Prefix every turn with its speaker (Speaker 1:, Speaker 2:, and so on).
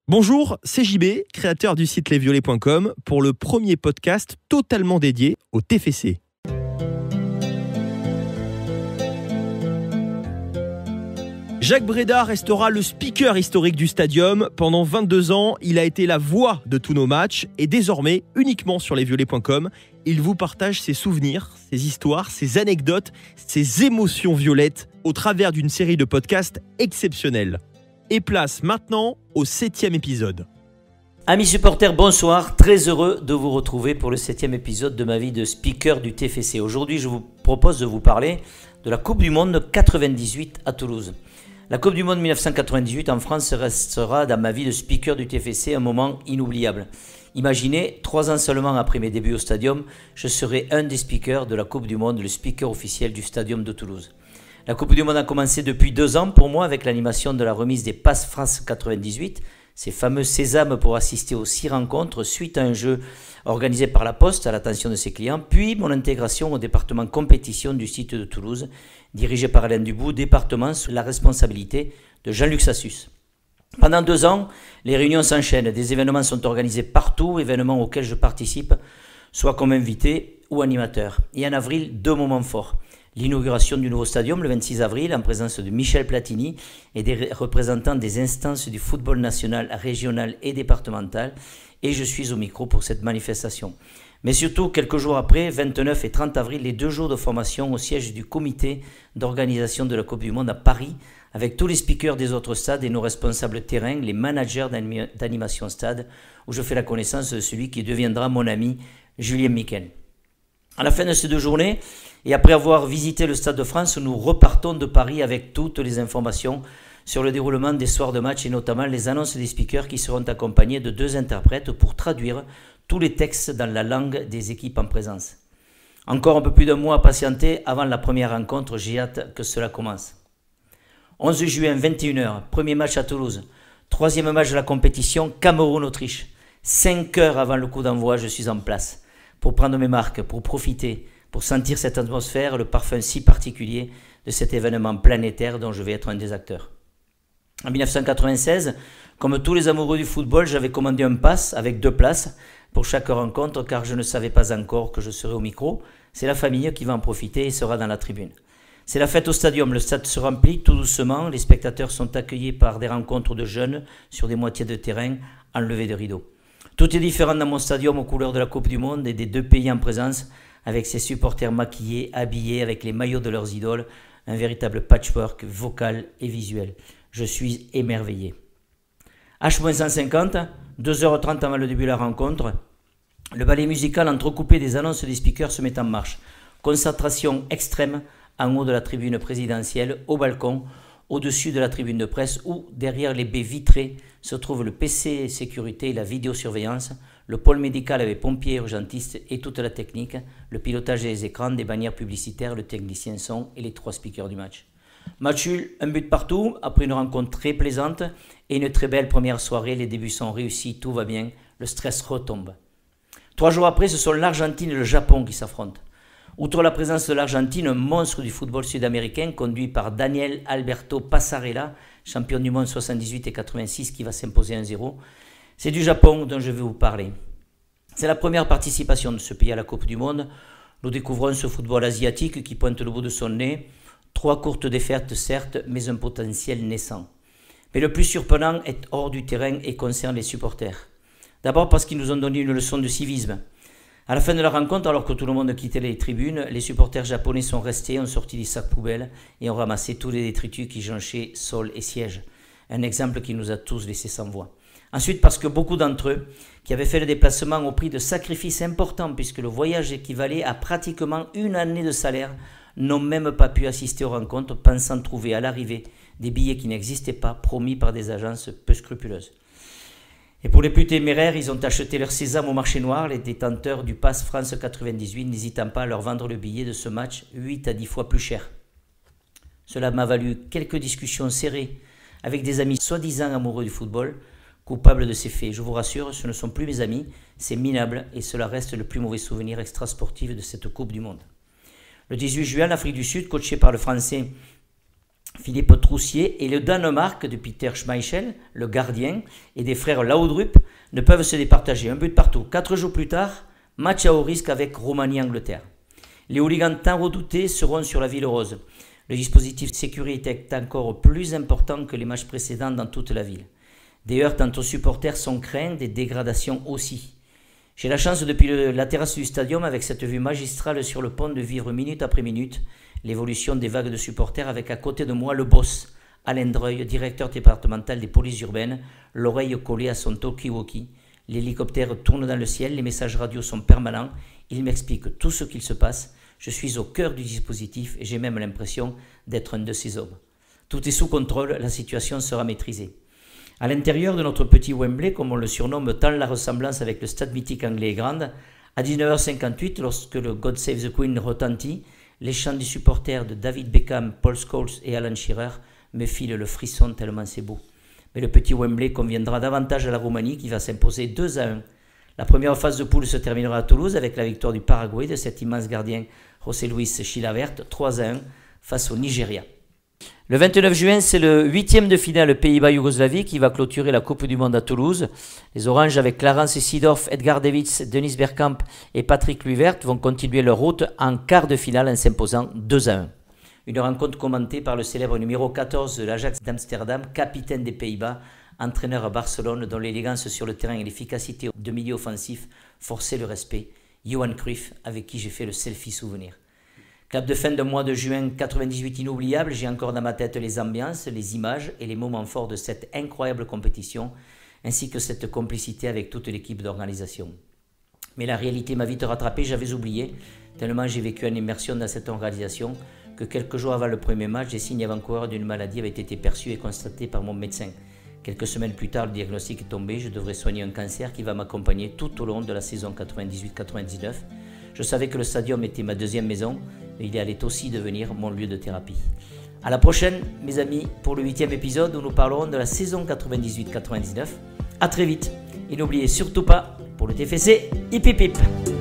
Speaker 1: Bonjour, c'est JB, créateur du site lesviolets.com, pour le premier podcast totalement dédié au TFC. Jacques Bréda restera le speaker historique du stadium. Pendant 22 ans, il a été la voix de tous nos matchs et désormais, uniquement sur lesviolets.com, il vous partage ses souvenirs, ses histoires, ses anecdotes, ses émotions violettes au travers d'une série de podcasts exceptionnels. Et place maintenant au 7e épisode.
Speaker 2: Amis supporters, bonsoir. Très heureux de vous retrouver pour le 7e épisode de ma vie de speaker du TFC. Aujourd'hui, je vous propose de vous parler de la Coupe du Monde 98 à Toulouse. La Coupe du Monde 1998 en France restera dans ma vie de speaker du TFC un moment inoubliable. Imaginez, 3 ans seulement après mes débuts au Stadium, je serai un des speakers de la Coupe du Monde, le speaker officiel du Stadium de Toulouse. La Coupe du Monde a commencé depuis 2 ans pour moi avec l'animation de la remise des Passes France 98, ces fameux sésames pour assister aux 6 rencontres suite à un jeu organisé par la Poste à l'attention de ses clients, puis mon intégration au département compétition du site de Toulouse, dirigé par Alain Dubout, département sous la responsabilité de Jean-Luc Sassus. Pendant 2 ans, les réunions s'enchaînent, des événements sont organisés partout, événements auxquels je participe, soit comme invité ou animateur. Et en avril, 2 moments forts. L'inauguration du nouveau stadium le 26 avril en présence de Michel Platini et des représentants des instances du football national, régional et départemental, et je suis au micro pour cette manifestation. Mais surtout, quelques jours après, 29 et 30 avril, les 2 jours de formation au siège du comité d'organisation de la Coupe du Monde à Paris, avec tous les speakers des autres stades et nos responsables terrain, les managers d'animation stade, où je fais la connaissance de celui qui deviendra mon ami, Julien Miquel. À la fin de ces 2 journées, et après avoir visité le Stade de France, nous repartons de Paris avec toutes les informations sur le déroulement des soirs de match et notamment les annonces des speakers qui seront accompagnés de 2 interprètes pour traduire tous les textes dans la langue des équipes en présence. Encore un peu plus d'1 mois à patienter avant la première rencontre, j'ai hâte que cela commence. 11 juin, 21h, premier match à Toulouse. 3e match de la compétition, Cameroun-Autriche. 5 heures avant le coup d'envoi, je suis en place pour prendre mes marques, pour profiter, pour sentir cette atmosphère, le parfum si particulier de cet événement planétaire dont je vais être un des acteurs. En 1996, comme tous les amoureux du football, j'avais commandé un pass avec 2 places pour chaque rencontre car je ne savais pas encore que je serais au micro. C'est la famille qui va en profiter et sera dans la tribune. C'est la fête au stadium, le stade se remplit tout doucement, les spectateurs sont accueillis par des rencontres de jeunes sur des moitiés de terrain enlevées de rideaux. Tout est différent dans mon stadium aux couleurs de la Coupe du Monde et des 2 pays en présence, avec ses supporters maquillés, habillés avec les maillots de leurs idoles, un véritable patchwork vocal et visuel. Je suis émerveillé. H-150, 2h30 avant le début de la rencontre, le ballet musical entrecoupé des annonces des speakers se met en marche. Concentration extrême en haut de la tribune présidentielle, au balcon, au-dessus de la tribune de presse où, derrière les baies vitrées, se trouvent le PC sécurité et la vidéosurveillance, le pôle médical avec pompiers urgentistes et toute la technique, le pilotage des écrans, des bannières publicitaires, le technicien son et les 3 speakers du match. Match nul, un but partout, après une rencontre très plaisante et une très belle première soirée, les débuts sont réussis, tout va bien, le stress retombe. 3 jours après, ce sont l'Argentine et le Japon qui s'affrontent. Outre la présence de l'Argentine, un monstre du football sud-américain conduit par Daniel Alberto Passarella, champion du monde 78 et 86 qui va s'imposer 1-0. C'est du Japon dont je vais vous parler. C'est la première participation de ce pays à la Coupe du Monde. Nous découvrons ce football asiatique qui pointe le bout de son nez. 3 courtes défaites certes, mais un potentiel naissant. Mais le plus surprenant est hors du terrain et concerne les supporters. D'abord parce qu'ils nous ont donné une leçon de civisme. À la fin de la rencontre, alors que tout le monde quittait les tribunes, les supporters japonais sont restés, ont sorti des sacs poubelles et ont ramassé tous les détritus qui jonchaient sol et siège. Un exemple qui nous a tous laissés sans voix. Ensuite, parce que beaucoup d'entre eux, qui avaient fait le déplacement au prix de sacrifices importants, puisque le voyage équivalait à pratiquement 1 année de salaire, n'ont même pas pu assister aux rencontres, pensant trouver à l'arrivée des billets qui n'existaient pas, promis par des agences peu scrupuleuses. Et pour les plus téméraires, ils ont acheté leur sésame au marché noir, les détenteurs du Pass France 98, n'hésitant pas à leur vendre le billet de ce match 8 à 10 fois plus cher. Cela m'a valu quelques discussions serrées avec des amis soi-disant amoureux du football, coupables de ces faits. Je vous rassure, ce ne sont plus mes amis, c'est minable et cela reste le plus mauvais souvenir extrasportif de cette Coupe du Monde. Le 18 juin, l'Afrique du Sud, coachée par le Français Philippe Troussier et le Danemark de Peter Schmeichel, le gardien, et des frères Laudrup ne peuvent se départager. Un but partout. 4 jours plus tard, match à haut risque avec Roumanie-Angleterre. Les hooligans tant redoutés seront sur la ville rose. Le dispositif de sécurité est encore plus important que les matchs précédents dans toute la ville. Des heurts quant aux supporters sont craints, des dégradations aussi. J'ai la chance depuis la terrasse du stadium avec cette vue magistrale sur le pont de vivre minute après minute l'évolution des vagues de supporters avec à côté de moi le boss, Alain Dreuil, directeur départemental des polices urbaines, l'oreille collée à son talkie-walkie. L'hélicoptère tourne dans le ciel, les messages radio sont permanents, il m'explique tout ce qu'il se passe. Je suis au cœur du dispositif et j'ai même l'impression d'être un de ces hommes. Tout est sous contrôle, la situation sera maîtrisée. À l'intérieur de notre petit Wembley, comme on le surnomme tant la ressemblance avec le stade mythique anglais est grande, à 19h58, lorsque le God Save the Queen retentit, les chants des supporters de David Beckham, Paul Scholes et Alan Shearer me filent le frisson tellement c'est beau. Mais le petit Wembley conviendra davantage à la Roumanie qui va s'imposer 2-1. La première phase de poule se terminera à Toulouse avec la victoire du Paraguay de cet immense gardien José Luis Chilavert, 3-1 face au Nigeria. Le 29 juin, c'est le 8e de finale Pays-Bas-Yougoslavie qui va clôturer la Coupe du Monde à Toulouse. Les Oranges avec Clarence Seedorf, Edgar Davids, Denis Bergkamp et Patrick Kluivert vont continuer leur route en quart de finale en s'imposant 2-1. Une rencontre commentée par le célèbre numéro 14 de l'Ajax d'Amsterdam, capitaine des Pays-Bas, entraîneur à Barcelone dont l'élégance sur le terrain et l'efficacité de milieu offensif forçaient le respect, Johan Cruyff avec qui j'ai fait le selfie souvenir. Clap de fin de mois de juin 98 inoubliable, j'ai encore dans ma tête les ambiances, les images et les moments forts de cette incroyable compétition, ainsi que cette complicité avec toute l'équipe d'organisation. Mais la réalité m'a vite rattrapé, j'avais oublié, tellement j'ai vécu en immersion dans cette organisation, que quelques jours avant le premier match, des signes avant-coureurs d'une maladie avaient été perçus et constatés par mon médecin. Quelques semaines plus tard, le diagnostic est tombé, je devrais soigner un cancer qui va m'accompagner tout au long de la saison 98-99. Je savais que le stadium était ma deuxième maison, mais il allait aussi devenir mon lieu de thérapie. À la prochaine, mes amis, pour le 8e épisode où nous parlerons de la saison 98-99. À très vite, et n'oubliez surtout pas, pour le TFC, hip hip hip.